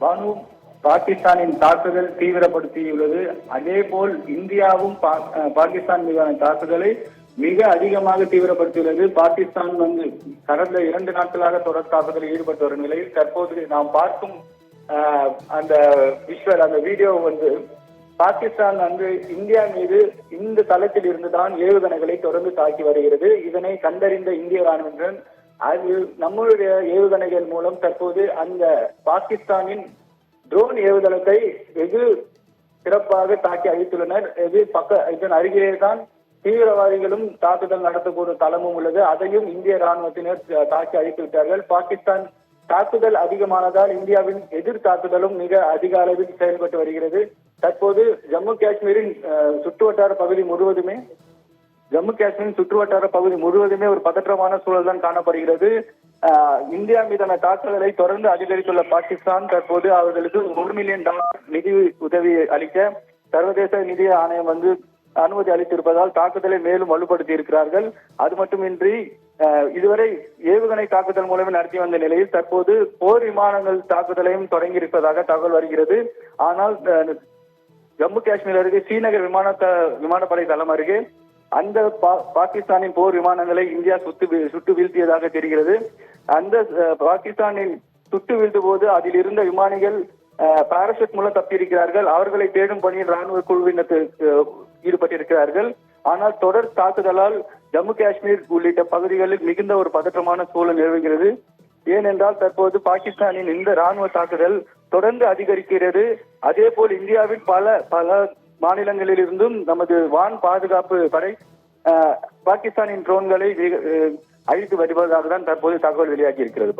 பானு, பாகிஸ்தானின் தாக்குதல் தீவிரப்படுத்தியுள்ளது. அதே போல் இந்தியாவும் பாகிஸ்தான் மீதான தாக்குதலை மிக அதிகமாக தீவிரப்படுத்தியுள்ளது. பாகிஸ்தான் கடந்த 2 நாட்களாக தொடர் தாக்குதலில் ஈடுபட்டு வரும் நிலையில் தற்போது நாம் பார்க்கும் அந்த அந்த வீடியோ பாகிஸ்தான் இந்தியா மீது இந்த தளத்தில் இருந்துதான் ஏவுகணைகளை தொடர்ந்து தாக்கி வருகிறது. இதனை கண்டறிந்த இந்திய ராணுவத்தினர் அது நம்மளுடைய ஏவுகணைகள் மூலம் தற்போது அந்த பாகிஸ்தானின் ட்ரோன் ஏவுதளத்தை வெகு சிறப்பாக தாக்கி அழித்துள்ளனர். இதன் அருகேதான் தீவிரவாதிகளும் தாக்குதல் நடத்தக்கூடிய தளமும் உள்ளது. அதையும் இந்திய ராணுவத்தினர் தாக்கி அழித்து விட்டார்கள். பாகிஸ்தான் தாக்குதல் அதிகமானதால் இந்தியாவின் எதிர் தாக்குதலும் மிக அதிக அளவில் செயல்பட்டு வருகிறது. தற்போது ஜம்மு காஷ்மீரின் சுற்றுவட்டார பகுதி முழுவதுமே ஒரு பதற்றமான சூழல் தான் காணப்படுகிறது. இந்தியா மீதான தாக்குதலை தொடர்ந்து அதிகரித்துள்ள பாகிஸ்தான் தற்போது அவர்களுக்கு $1 மில்லியன் நிதி உதவி அளிக்க சர்வதேச நிதி ஆணையம் அனுமதி அளித்திருப்பதால் தாக்குதலை மேலும் வலுப்படுத்தி இருக்கிறார்கள். அது மட்டுமின்றி இதுவரை ஏவுகணை தாக்குதல் மூலமே நடத்தி வந்த நிலையில் தற்போது போர் விமானங்கள் தாக்குதலையும் தொடங்கி இருப்பதாக தகவல் வருகிறது. ஆனால் ஜம்மு காஷ்மீர் அருகே ஸ்ரீநகர் விமானப்படை தளம் அருகே அந்த பாகிஸ்தானின் போர் விமானங்களை இந்தியா சுட்டு வீழ்த்தியதாக தெரிகிறது. அந்த பாகிஸ்தானில் சுட்டு வீழ்த்த போது அதில் இருந்த விமானிகள் பாராசூட் மூலம் தப்பியிருக்கிறார்கள். அவர்களை தேடும் பணியில் ராணுவ குழுவினர் ஈடுபட்டிருக்கிறார்கள். ஆனால் தொடர் தாக்குதலால் ஜம்மு காஷ்மீர் உள்ளிட்ட பகுதிகளில் மிகுந்த ஒரு பதற்றமான சூழல் நிலவுகிறது. ஏனென்றால் தற்போது பாகிஸ்தானின் இந்த ராணுவ தாக்குதல் தொடர்ந்து அதிகரிக்கிறது. அதே போல் இந்தியாவின் பல மாநிலங்களில் இருந்தும் நமது வான் பாதுகாப்பு படை பாகிஸ்தானின் ட்ரோன்களை அழித்து வருவதாக தான் தற்போது தகவல் வெளியாகி இருக்கிறது.